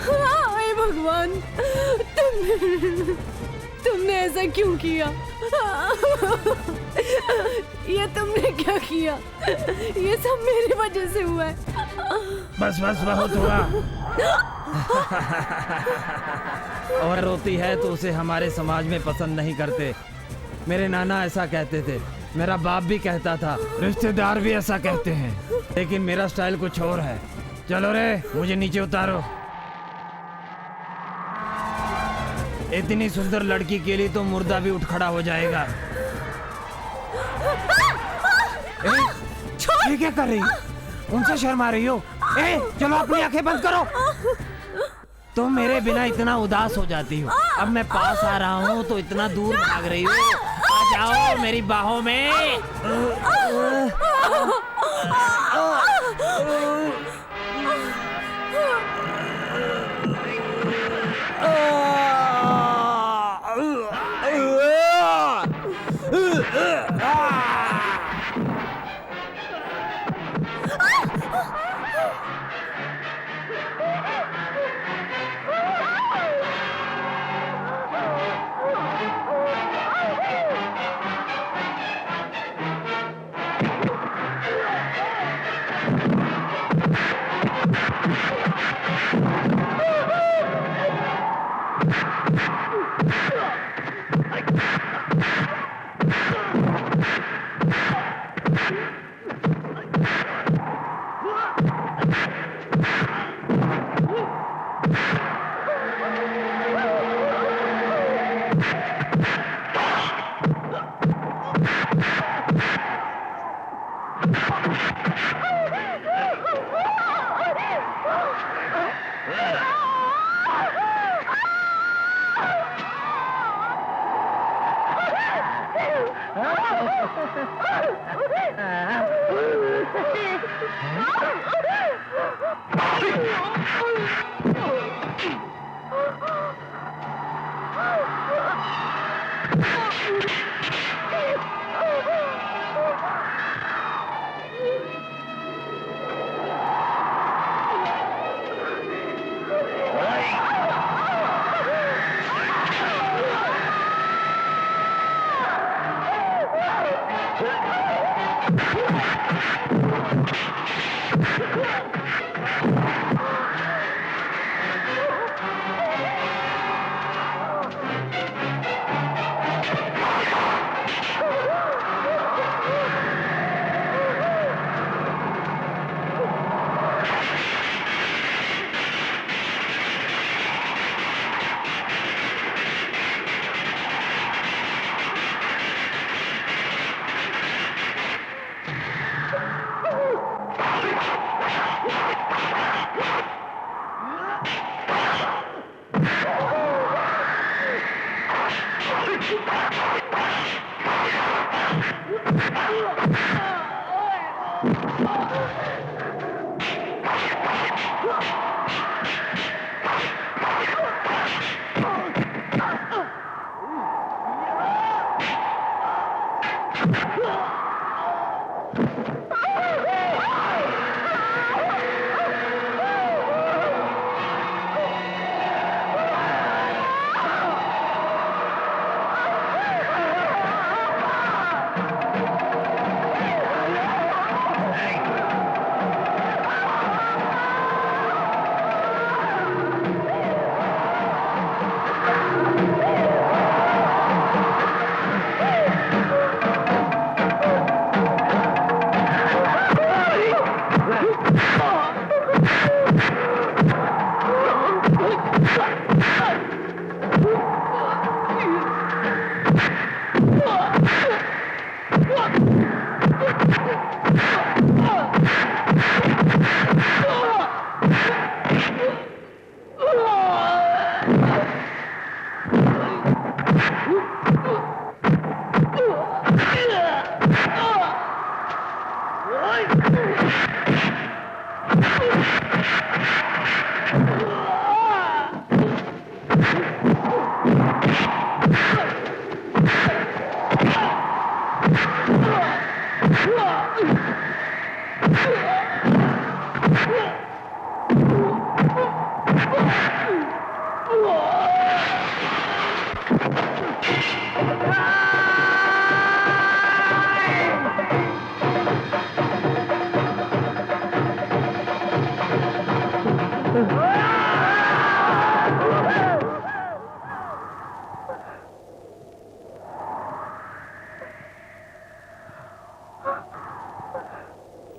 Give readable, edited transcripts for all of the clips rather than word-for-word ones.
हाय भगवान, तुमने ऐसा क्यों किया? ये तुमने क्या किया? ये सब मेरी वजह से हुआ है। बस बस बहुत हुआ। और रोती है तो उसे हमारे समाज में पसंद नहीं करते। मेरे नाना ऐसा कहते थे, मेरा बाप भी कहता था, रिश्तेदार भी ऐसा कहते हैं, लेकिन मेरा स्टाइल कुछ और है। चलो रे, मुझे नीचे उतारो। इतनी सुंदर लड़की के लिए तो मुर्दा भी उठ खड़ा हो जाएगा। ये क्या कर रही हो? उनसे शर्मा रही हो? चलो अपनी आंखें बंद करो। तुम मेरे बिना इतना उदास हो जाती हो, अब मैं पास आ रहा हूँ तो इतना दूर भाग रही हो। आ जाओ मेरी बाहों में।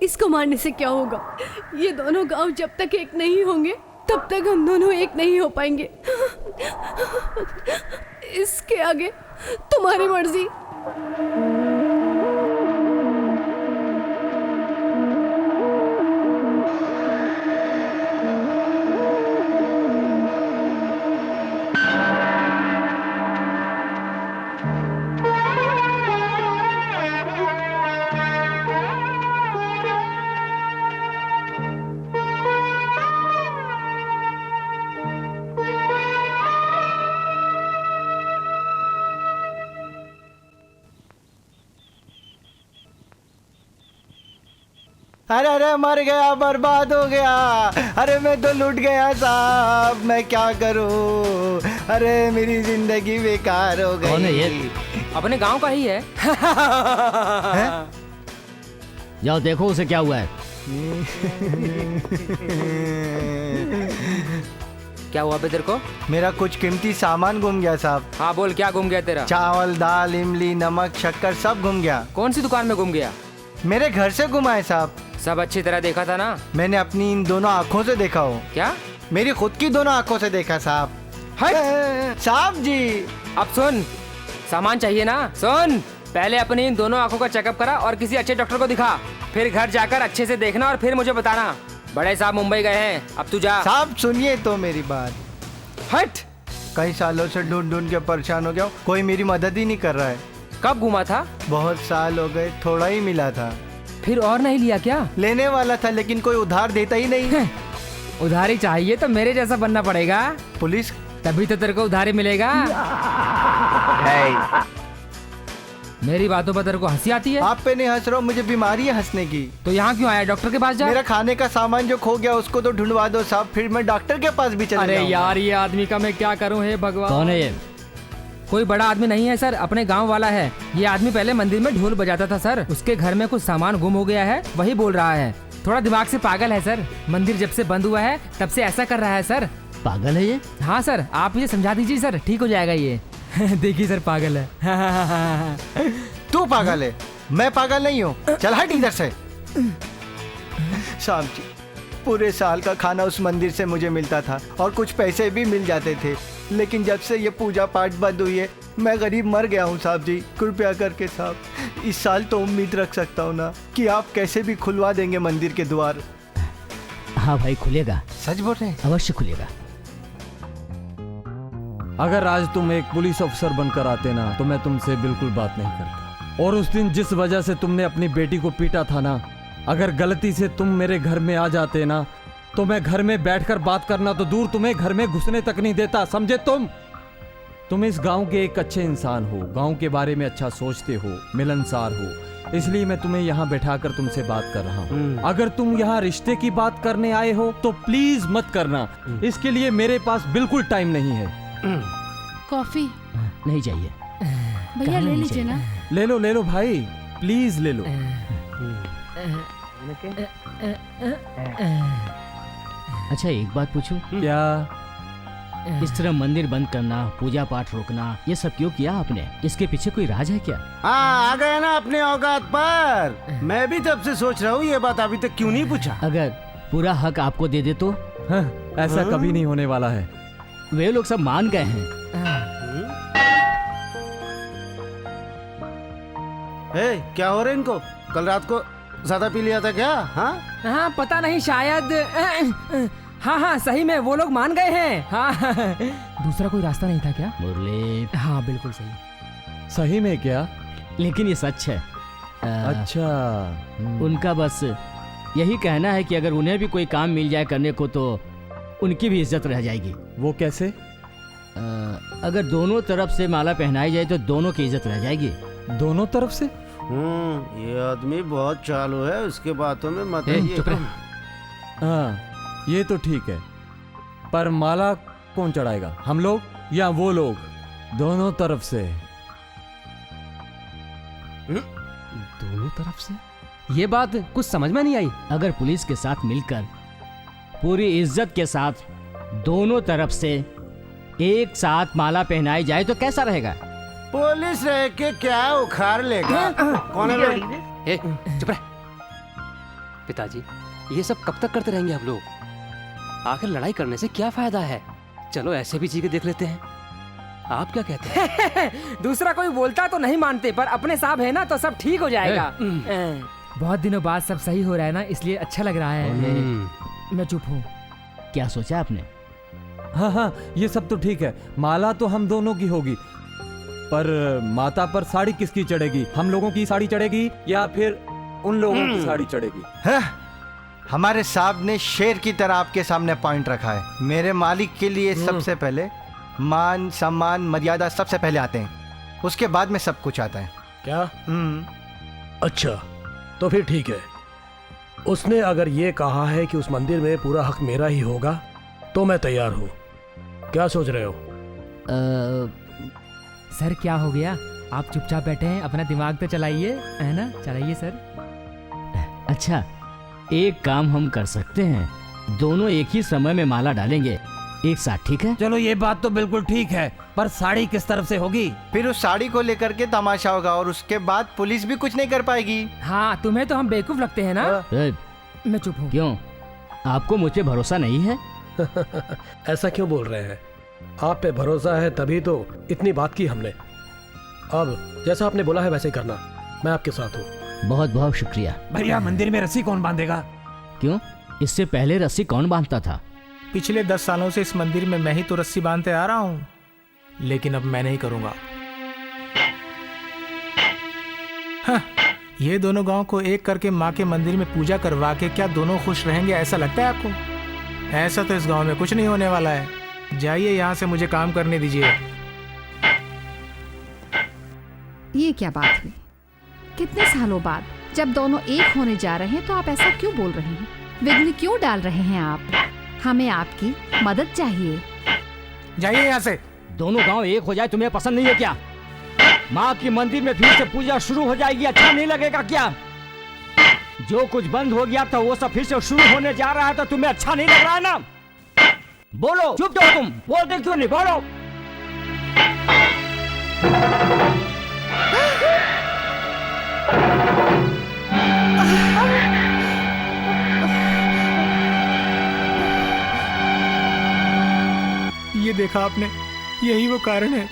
इसको मारने से क्या होगा? ये दोनों गांव जब तक एक नहीं होंगे तब तक हम दोनों एक नहीं हो पाएंगे। इसके आगे तुम्हारी मर्जी। अरे अरे मर गया, बर्बाद हो गया। अरे मैं तो लूट गया साहब, मैं क्या करूं? अरे मेरी जिंदगी बेकार हो गई। कौन है ये? अपने गांव का ही है। जाओ देखो उसे क्या हुआ है। क्या हुआ बे तेरे को? मेरा कुछ कीमती सामान गुम गया साहब। हाँ बोल, क्या गुम गया तेरा? चावल, दाल, इमली, नमक, शक्कर सब गुम गया। कौन सी दुकान में गुम गया? मेरे घर से गुमा है साहब। सब अच्छी तरह देखा था ना? मैंने अपनी इन दोनों आँखों से देखा हो। क्या? मेरी खुद की दोनों आँखों से देखा साहब। साहब जी। अब सुन, सामान चाहिए ना? सुन, पहले अपनी इन दोनों आंखों का चेकअप करा और किसी अच्छे डॉक्टर को दिखा। फिर घर जाकर अच्छे से देखना और फिर मुझे बताना। बड़े साहब मुंबई गए हैं, अब तू जा। साहब सुनिए तो मेरी बात। हट। कई सालों से ढूंढ ढूंढ के परेशान हो गया हूँ, कोई मेरी मदद ही नहीं कर रहा है। कब घूमा था? बहुत साल हो गए, थोड़ा ही मिला था। फिर और नहीं लिया क्या? लेने वाला था लेकिन कोई उधार देता ही नहीं। उधारी चाहिए तो मेरे जैसा बनना पड़ेगा। पुलिस तभी तो तेरे को उधारी मिलेगा। मेरी बातों पर तेरे को हंसी आती है? आप पे नहीं हंस रहा हूँ, मुझे बीमारी है हंसने की। तो यहाँ क्यों आया? डॉक्टर के पास जा। मेरा खाने का सामान जो खो गया उसको तो ढूंढवा दो साहब, फिर मैं डॉक्टर के पास भी चला अरे जाऊंगा। यार, ये आदमी का मैं क्या करूँ? हे भगवान। कौन है ये? कोई बड़ा आदमी नहीं है सर, अपने गांव वाला है। ये आदमी पहले मंदिर में ढोल बजाता था सर। उसके घर में कुछ सामान गुम हो गया है, वही बोल रहा है। थोड़ा दिमाग से पागल है सर। मंदिर जब से बंद हुआ है तब से ऐसा कर रहा है सर। पागल है ये? हाँ सर, आप मुझे समझा दीजिए सर, ठीक हो जाएगा ये। देखिए सर, पागल है। तू पागल है, मैं पागल नहीं हूँ। चल हट इधर से। साहब जी, पूरे साल का खाना उस मंदिर से मुझे मिलता था और कुछ पैसे भी मिल जाते थे, लेकिन जब से ये पूजा पाठ बंद हुई है मैं गरीब मर गया हूँ साहब जी। कृपया करके साहब, इस साल तो उम्मीद रख सकता हूँ ना कि आप कैसे भी खुलवा देंगे मंदिर के द्वार। हाँ भाई, खुलेगा। सच बोल रहे हैं? अवश्य खुलेगा। अगर आज तुम एक पुलिस अफसर बनकर आते ना तो मैं तुमसे बिल्कुल बात नहीं करता। और उस दिन जिस वजह से तुमने अपनी बेटी को पीटा था ना, अगर गलती से तुम मेरे घर में आ जाते ना तो मैं घर में बैठकर बात करना तो दूर, तुम्हें घर में घुसने तक नहीं देता, समझे? तुम इस गांव के एक अच्छे इंसान हो, गांव के बारे में अच्छा सोचते हो, मिलनसार हो, इसलिए मैं तुम्हें यहाँ बैठाकर तुमसे बात कर रहा हूँ। अगर तुम यहाँ रिश्ते की बात करने आए हो तो प्लीज मत करना, इसके लिए मेरे पास बिल्कुल टाइम नहीं है। कॉफी नहीं चाहिए भैया, ले लीजिए ना। ले लो भाई, प्लीज ले लो। अच्छा एक बात पूछूं? क्या? इस तरह मंदिर बंद करना, पूजा पाठ रोकना, ये सब क्यों किया आपने? इसके पीछे कोई राज है क्या? हाँ, आ गए ना अपने औकात पर। मैं भी तब से सोच रहा हूँ ये बात अभी तक क्यों नहीं पूछा। अगर पूरा हक आपको दे दे तो? हाँ, ऐसा कभी नहीं होने वाला है। वे लोग सब मान गए हैं। क्या हो रहा है इनको? कल रात को ज्यादा पी लिया था क्या? हाँ हाँ, पता नहीं, शायद। हाँ, सही में वो लोग मान गए हैं। हाँ। दूसरा कोई रास्ता नहीं था क्या? मुरली, हाँ बिल्कुल सही। सही में क्या? लेकिन ये सच है। अच्छा। उनका बस यही कहना है कि अगर उन्हें भी कोई काम मिल जाए करने को तो उनकी भी इज्जत रह जाएगी। वो कैसे? अगर दोनों तरफ से माला पहनाई जाए तो दोनों की इज्जत रह जाएगी। दोनों तरफ से? ये आदमी बहुत चालू है, उसके बातों में मत आइए। चुप रहे। हाँ, ये तो ठीक है, पर माला कौन चढ़ाएगा, हम लोग या वो लोग? दोनों तरफ से। दोनों तरफ से? ये बात कुछ समझ में नहीं आई। अगर पुलिस के साथ मिलकर पूरी इज्जत के साथ दोनों तरफ से एक साथ माला पहनाई जाए तो कैसा रहेगा? पुलिस रह के क्या उखाड़ लेगा? कौन है भाई? ए, चुप रह। पिताजी, ये सब कब तक करते रहेंगे हम लोग? आखिर लड़ाई करने से क्या फायदा है? चलो ऐसे भी जी के देख लेते हैं। आप क्या कहते हैं? दूसरा कोई बोलता तो नहीं मानते, पर अपने साहब है ना तो सब ठीक हो जाएगा। बहुत दिनों बाद सब सही हो रहा है ना, इसलिए अच्छा लग रहा है। मैं चुप हूँ। क्या सोचा आपने? हाँ हाँ, ये सब तो ठीक है। माला तो हम दोनों की होगी, पर माता पर साड़ी किसकी चढ़ेगी? हम लोगों की साड़ी चढ़ेगी या फिर उन लोगों की साड़ी चढ़ेगी? है? हमारे साहब ने शेर की तरह आपके सामने पॉइंट रखा है। मेरे मालिक के लिए सबसे पहले मान सम्मान मर्यादा सबसे पहले आते हैं, उसके बाद में सब कुछ आता है। क्या? अच्छा, तो फिर ठीक है। उसने अगर ये कहा है कि उस मंदिर में पूरा हक मेरा ही होगा तो मैं तैयार हूँ। क्या सोच रहे हो? सर क्या हो गया? आप चुपचाप बैठे हैं, अपना दिमाग तो चलाइए, है ना? चलाइए सर। अच्छा, एक काम हम कर सकते हैं, दोनों एक ही समय में माला डालेंगे एक साथ, ठीक है? चलो ये बात तो बिल्कुल ठीक है, पर साड़ी किस तरफ से होगी? फिर उस साड़ी को लेकर के तमाशा होगा और उसके बाद पुलिस भी कुछ नहीं कर पाएगी। हाँ, तुम्हें तो हम बेवकूफ लगते हैं ना? मैं चुप हूँ। क्यों? आपको मुझ पे भरोसा नहीं है? ऐसा क्यों बोल रहे हैं? आप पे भरोसा है तभी तो इतनी बात की हमने। अब जैसा आपने बोला है वैसे ही करना, मैं आपके साथ हूँ। बहुत बहुत शुक्रिया। भैया, मंदिर में रस्सी कौन बांधेगा? क्यों? इससे पहले रस्सी कौन बांधता था? पिछले 10 सालों से इस मंदिर में मैं ही तो रस्सी बांधते आ रहा हूँ, लेकिन अब मैं नहीं करूँगा। हाँ, ये दोनों गांव को एक करके माँ के मंदिर में पूजा करवा के क्या दोनों खुश रहेंगे, ऐसा लगता है आपको? ऐसा तो इस गांव में कुछ नहीं होने वाला है। जाइए यहाँ से, मुझे काम करने दीजिए। ये क्या बात हुई? कितने सालों बाद जब दोनों एक होने जा रहे हैं तो आप ऐसा क्यों बोल रहे हैं? विघ्न क्यों डाल रहे हैं आप? हमें आपकी मदद चाहिए। जाइए यहाँ से। दोनों गांव एक हो जाए तुम्हें पसंद नहीं है क्या? माँ की मंदिर में फिर से पूजा शुरू हो जाएगी, अच्छा नहीं लगेगा क्या? जो कुछ बंद हो गया था वो सब फिर से शुरू होने जा रहा है, तो तुम्हें अच्छा नहीं लग रहा है ना? बोलो, चुप क्यों तुम? बोलते क्यों नहीं? बोलो। ये देखा आपने, यही वो कारण है।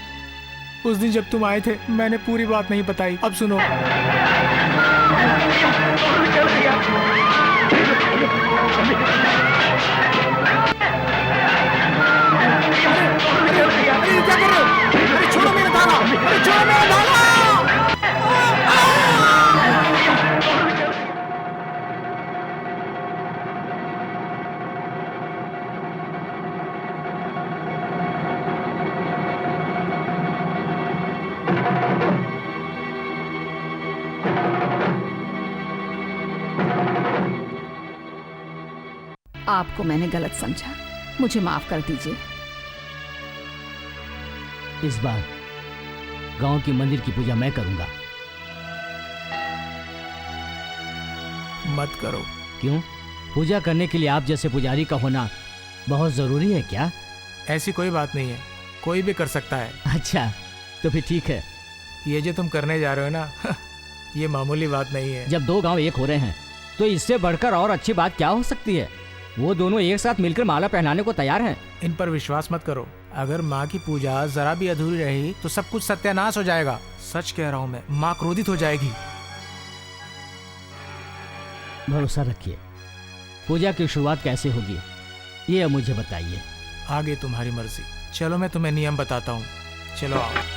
उस दिन जब तुम आए थे मैंने पूरी बात नहीं बताई। अब सुनो। अरे क्या कर रहे हो? अरे छोड़ो मेरा धागा! अरे छोड़ो मेरा धागा! आपको मैंने गलत समझा, मुझे माफ कर दीजिए। इस बार गांव की मंदिर की पूजा मैं करूंगा। मत करो। क्यों? पूजा करने के लिए आप जैसे पुजारी का होना बहुत जरूरी है क्या? ऐसी कोई बात नहीं है, कोई भी कर सकता है। अच्छा, तो फिर ठीक है। ये जो तुम करने जा रहे हो ना ये मामूली बात नहीं है। जब दो गांव एक हो रहे हैं तो इससे बढ़कर और अच्छी बात क्या हो सकती है? वो दोनों एक साथ मिलकर माला पहनाने को तैयार हैं। इन पर विश्वास मत करो। अगर माँ की पूजा जरा भी अधूरी रही तो सब कुछ सत्यानाश हो जाएगा। सच कह रहा हूँ मैं, माँ क्रोधित हो जाएगी। भरोसा रखिए। पूजा की शुरुआत कैसे होगी ये अब मुझे बताइए। आगे तुम्हारी मर्जी। चलो मैं तुम्हें नियम बताता हूँ। चलो आओ।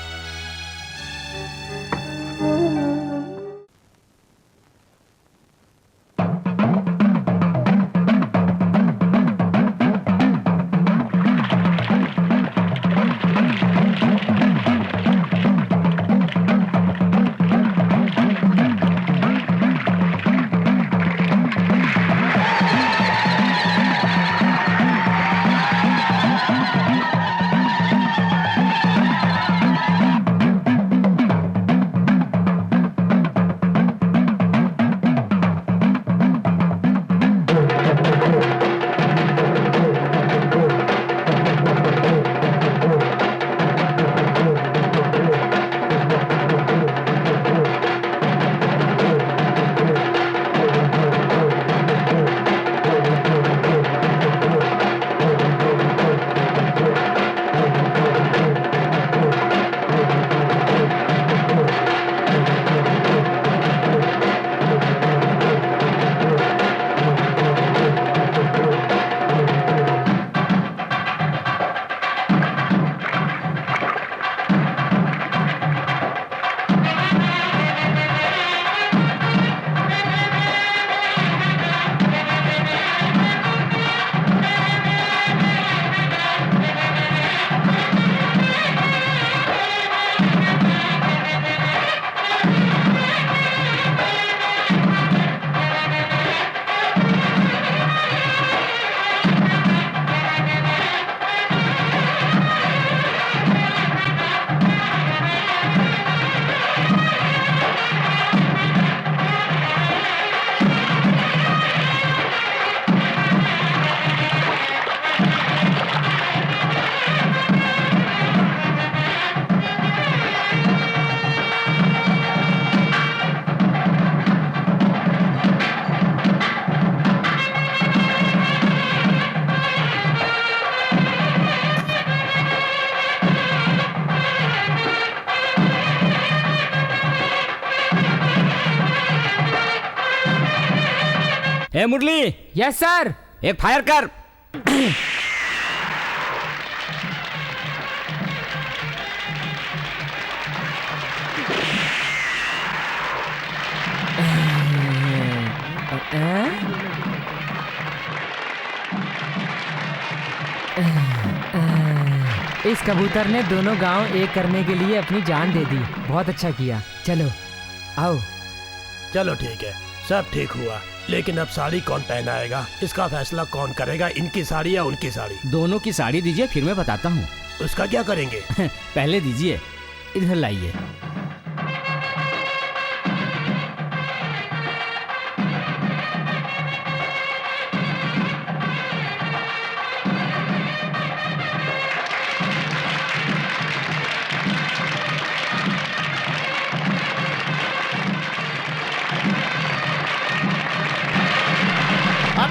ए मुरली, यस सर। एक फायर कर। इस कबूतर ने दोनों गांव एक करने के लिए अपनी जान दे दी। बहुत अच्छा किया। चलो आओ। चलो ठीक है, सब ठीक हुआ, लेकिन अब साड़ी कौन पहनाएगा, इसका फैसला कौन करेगा, इनकी साड़ी या उनकी साड़ी? दोनों की साड़ी दीजिए, फिर मैं बताता हूँ। उसका क्या करेंगे? पहले दीजिए, इधर लाइए।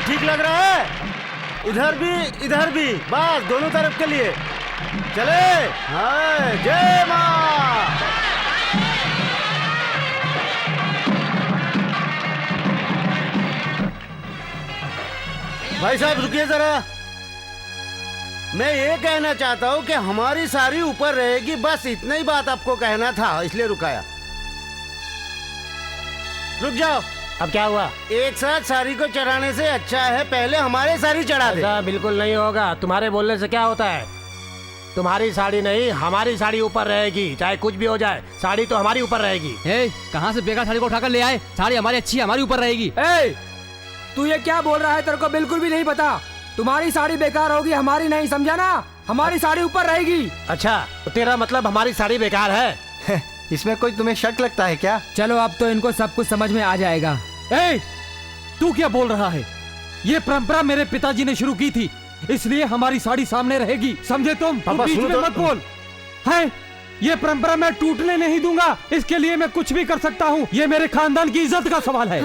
ठीक लग रहा है? इधर भी बस, दोनों तरफ के लिए चले। हाँ, जय माँ। भाई साहब रुकिए जरा, मैं ये कहना चाहता हूँ कि हमारी साड़ी ऊपर रहेगी, बस इतना ही बात आपको कहना था, इसलिए रुकाया। रुक जाओ। अब क्या हुआ? एक साथ साड़ी को चढ़ाने से अच्छा है पहले हमारे साड़ी चढ़ा दे। ऐसा बिल्कुल नहीं होगा, तुम्हारे बोलने से क्या होता है? तुम्हारी साड़ी नहीं, हमारी साड़ी ऊपर रहेगी, चाहे कुछ भी हो जाए, साड़ी तो हमारी ऊपर रहेगी। कहाँ से बेकार साड़ी को उठाकर ले आए? साड़ी हमारी अच्छी है, हमारी ऊपर रहेगी। तू ये क्या बोल रहा है? तेरे को बिल्कुल भी नहीं पता। तुम्हारी साड़ी बेकार होगी, हमारी नहीं, समझा ना? हमारी साड़ी ऊपर रहेगी। अच्छा, तो तेरा मतलब हमारी साड़ी बेकार है? इसमें कोई तुम्हें शक लगता है क्या? चलो अब तो इनको सब कुछ समझ में आ जाएगा। तू क्या बोल रहा है? ये परंपरा मेरे पिताजी ने शुरू की थी, इसलिए हमारी साड़ी सामने रहेगी, समझे तुम? पापा बीच में मत बोल। है ये परंपरा मैं टूटने नहीं दूंगा, इसके लिए मैं कुछ भी कर सकता हूँ। ये मेरे खानदान की इज्जत का सवाल है।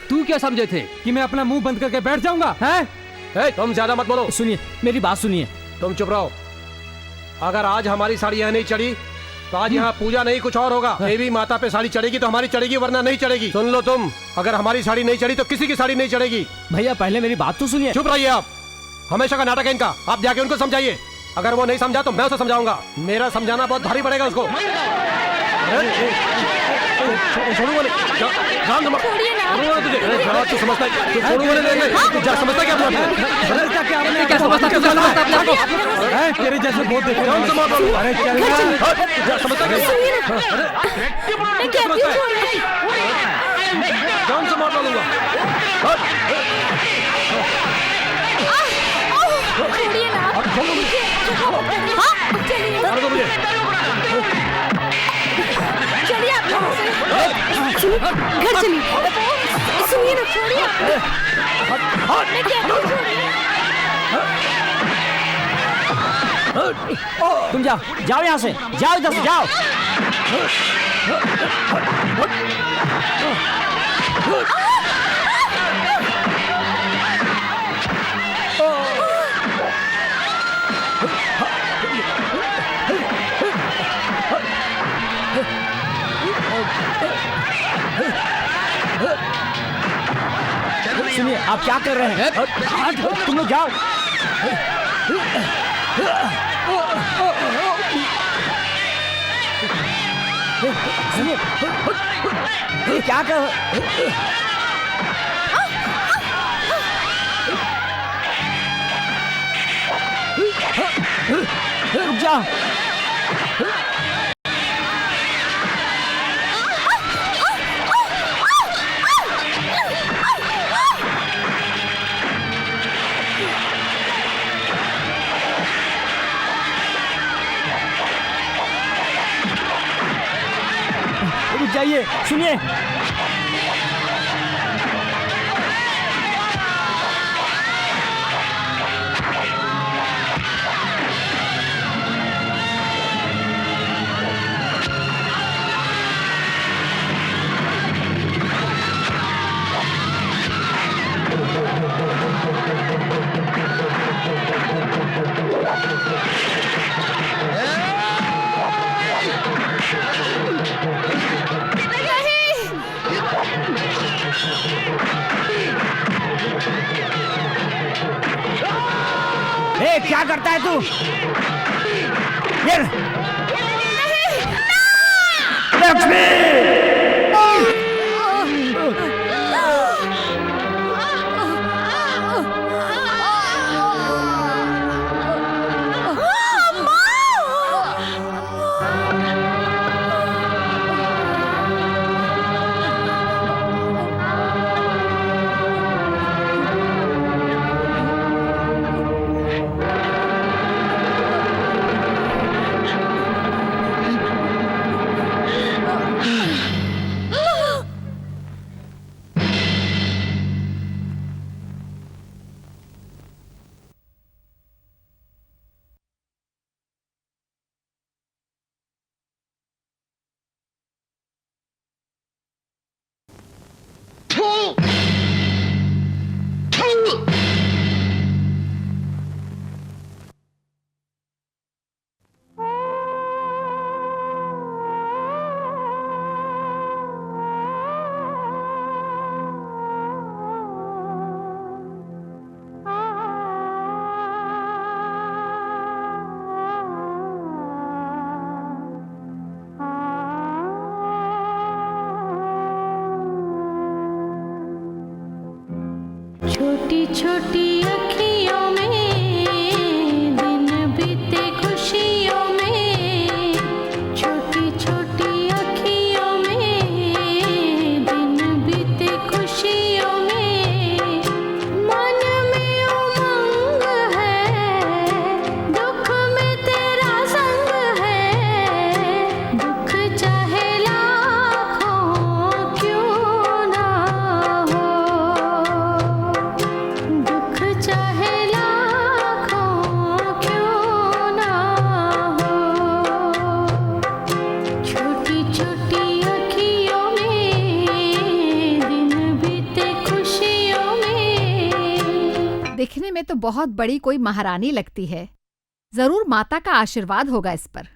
तू क्या समझे थे कि मैं अपना मुंह बंद करके बैठ जाऊंगा? है तुम ज्यादा मत बोलो। सुनिए, मेरी बात सुनिए। तुम चुप रहो। अगर आज हमारी साड़ी यहाँ नहीं चढ़ी तो आज यहाँ पूजा नहीं, कुछ और होगा। देवी माता पे साड़ी चढ़ेगी तो हमारी चढ़ेगी, वरना नहीं चढ़ेगी। सुन लो तुम, अगर हमारी साड़ी नहीं चढ़ी तो किसी की साड़ी नहीं चढ़ेगी। भैया पहले मेरी बात तो सुनिए। चुप रहिए आप, हमेशा का नाटक है इनका। आप जाके उनको समझाइए, अगर वो नहीं समझा तो मैं उसे समझाऊंगा। मेरा समझाना बहुत भारी पड़ेगा उसको। तेरे जैसे बहुत देखे। अरे चल जान से मार डालूंगा। चलिए आप यहाँ से। घर चलिए। सुनिए ना, छोड़िए। मैं कहती हूँ छोड़िए। तुम जाओ, जाओ यहाँ से, जाओ इधर से, जाओ। सुनिए, आप क्या कर रहे हैं? तुम लोग जाओ। सुनिए, ये क्या कर? रुक जाओ। रुक जाइए, सुनिए। ये क्या करता है तू? ये लक्ष्मी! छोटी छोटी अखियों में दिन बीते खुशियों में, छोटी छोटी अखियों में दिन बीते खुशियों में, मन में उमंग है, दुख में तेरा संग है, दुख चाहे लाखों क्यों ना हो, दुख चाहे लाखों क्यों ना हो, छोटी छोटी अखियों में दिन बीते खुशियों में। दिखने में तो बहुत बड़ी कोई महारानी लगती है, जरूर माता का आशीर्वाद होगा इस पर।